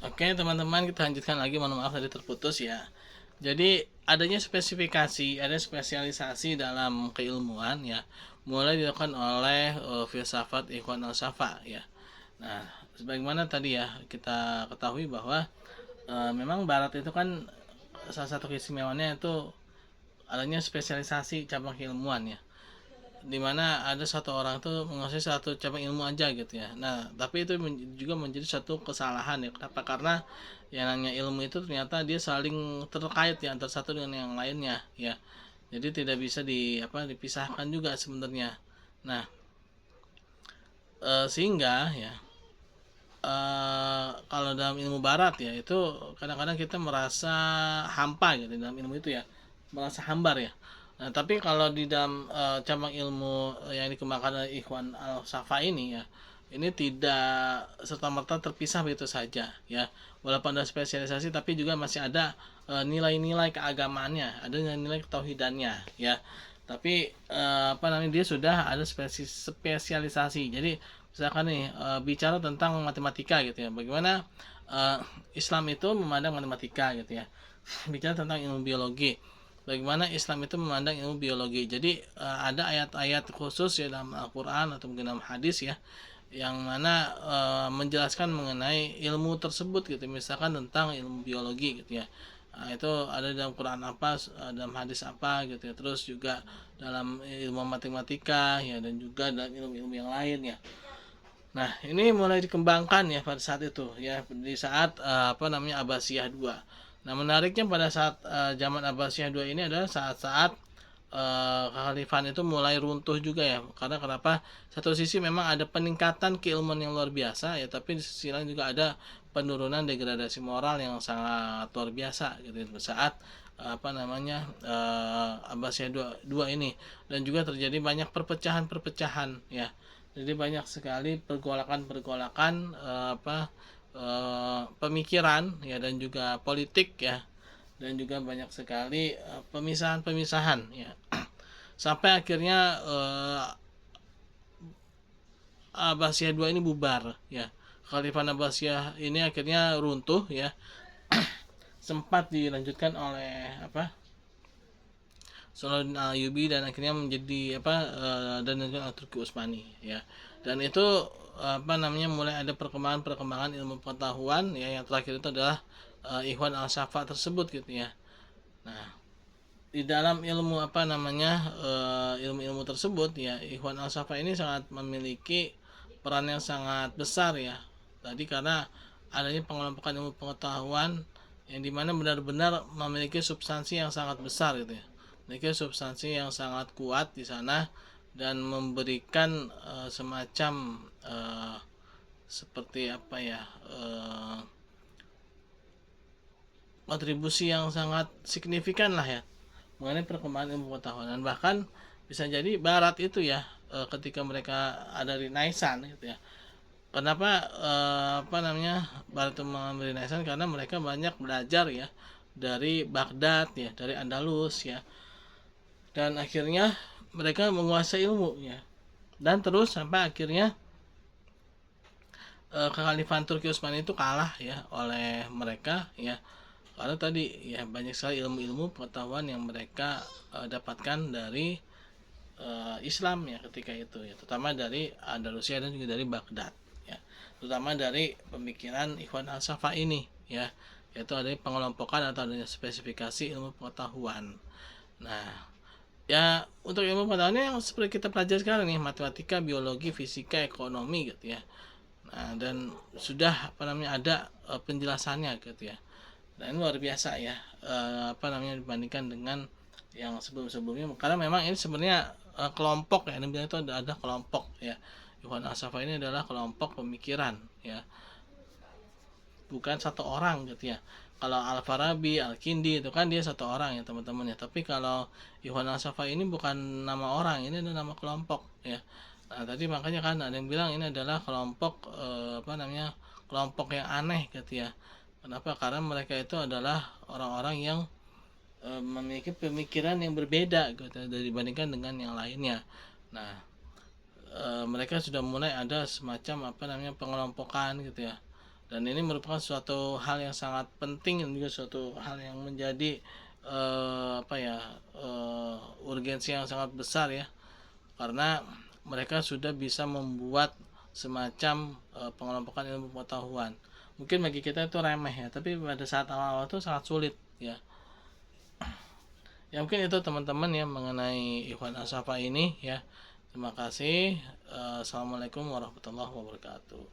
Oke teman-teman, kita lanjutkan lagi. Mohon maaf tadi terputus ya. Jadi adanya spesifikasi, ada spesialisasi dalam keilmuan ya, mulai dilakukan oleh filsafat Ikhwan al-Safa ya. Nah, sebagaimana tadi ya kita ketahui bahwa memang Barat itu kan salah satu keistimewaannya itu adanya spesialisasi cabang keilmuan ya, dimana ada satu orang tuh menguasai satu cabang ilmu aja gitu ya. Nah tapi itu juga menjadi satu kesalahan ya. Kenapa? Karena yang namanya ilmu itu ternyata dia saling terkait ya antara satu dengan yang lainnya ya. Jadi tidak bisa dipisahkan juga sebenarnya. Nah sehingga ya kalau dalam ilmu barat ya itu kadang-kadang kita merasa hampa gitu dalam ilmu itu ya, merasa hambar ya. Nah tapi kalau di dalam cabang ilmu yang dikembangkan oleh Ikhwan al Safa ini ya, ini tidak serta merta terpisah begitu saja ya, walaupun ada spesialisasi tapi juga masih ada nilai-nilai keagamaannya, ada nilai-nilai ketauhidannya ya. Tapi dia sudah ada spesialisasi. Jadi misalkan nih bicara tentang matematika gitu ya, bagaimana Islam itu memandang matematika gitu ya. Bicara tentang ilmu biologi, bagaimana Islam itu memandang ilmu biologi. Jadi ada ayat-ayat khusus ya dalam Al-Quran atau mungkin dalam hadis ya, yang mana menjelaskan mengenai ilmu tersebut gitu, misalkan tentang ilmu biologi gitu ya. Nah, itu ada dalam Quran apa, dalam hadis apa gitu ya. Terus juga dalam ilmu matematika ya, dan juga dalam ilmu-ilmu yang lain ya. Nah, ini mulai dikembangkan ya pada saat itu ya, di saat Abbasiyah II. Nah, menariknya pada saat zaman Abbasiyah II ini adalah saat-saat kekhalifahan itu mulai runtuh juga ya. Karena kenapa? Satu sisi memang ada peningkatan keilmuan yang luar biasa ya, tapi di sisi lain juga ada penurunan degradasi moral yang sangat luar biasa gitu saat Abbasiyah II ini, dan juga terjadi banyak perpecahan-perpecahan ya. Jadi banyak sekali pergolakan-pergolakan pemikiran ya, dan juga politik ya, dan juga banyak sekali pemisahan-pemisahan ya. Sampai akhirnya Abbasiyah II ini bubar ya. Khalifah Abbasiyah ini akhirnya runtuh ya. Sempat dilanjutkan oleh Salahuddin Ayyubi, dan akhirnya menjadi dan dengan Turki Utsmani ya. Dan itu mulai ada perkembangan ilmu pengetahuan ya, yang terakhir itu adalah Ikhwan al-Safa tersebut gitu ya. Nah, di dalam ilmu ilmu-ilmu tersebut ya, Ikhwan al-Safa ini sangat memiliki peran yang sangat besar ya. Tadi karena adanya pengelompokan ilmu pengetahuan yang dimana benar-benar memiliki substansi yang sangat besar gitu ya, memiliki substansi yang sangat kuat di sana, dan memberikan semacam seperti kontribusi yang sangat signifikan lah ya mengenai perkembangan ilmu pengetahuan. Dan bahkan bisa jadi Barat itu ya, ketika mereka ada Renaissance gitu ya. Kenapa Barat itu mengambil Renaissance? Karena mereka banyak belajar ya dari Baghdad ya, dari Andalus ya, dan akhirnya mereka menguasai ilmu ya, dan terus sampai akhirnya kekhalifahan Turki Utsmani itu kalah ya oleh mereka ya, karena tadi ya banyak sekali ilmu-ilmu pengetahuan yang mereka dapatkan dari Islam ya ketika itu ya, terutama dari Andalusia dan juga dari Baghdad ya, terutama dari pemikiran Ikhwan al-Safa ini ya, yaitu ada pengelompokan atau adanya spesifikasi ilmu pengetahuan. Nah, ya untuk ilmu pengetahuannya yang seperti kita pelajari sekarang nih, matematika, biologi, fisika, ekonomi gitu ya. Nah, dan sudah ada penjelasannya gitu ya. Dan ini luar biasa ya, dibandingkan dengan yang sebelum-sebelumnya, karena memang ini sebenarnya kelompok ya, ini itu ada kelompok ya. Ikhwan Al-Safa ini adalah kelompok pemikiran ya, bukan satu orang gitu ya. Kalau Al-Farabi, Al-Kindi itu kan dia satu orang ya teman-teman ya. Tapi kalau Ikhwan Al-Safa ini bukan nama orang, ini adalah nama kelompok ya. Nah, tadi makanya kan ada yang bilang ini adalah kelompok kelompok yang aneh gitu ya. Kenapa? Karena mereka itu adalah orang-orang yang memiliki pemikiran yang berbeda gitu dibandingkan dengan yang lainnya. Nah, mereka sudah mulai ada semacam pengelompokan gitu ya. Dan ini merupakan suatu hal yang sangat penting dan juga suatu hal yang menjadi urgensi yang sangat besar ya, karena mereka sudah bisa membuat semacam pengelompokan ilmu pengetahuan. Mungkin bagi kita itu remeh ya, tapi pada saat awal-awal itu sangat sulit ya. Ya mungkin itu teman-teman ya mengenai Ikhwan Asafa ini ya. Terima kasih. Assalamualaikum warahmatullahi wabarakatuh.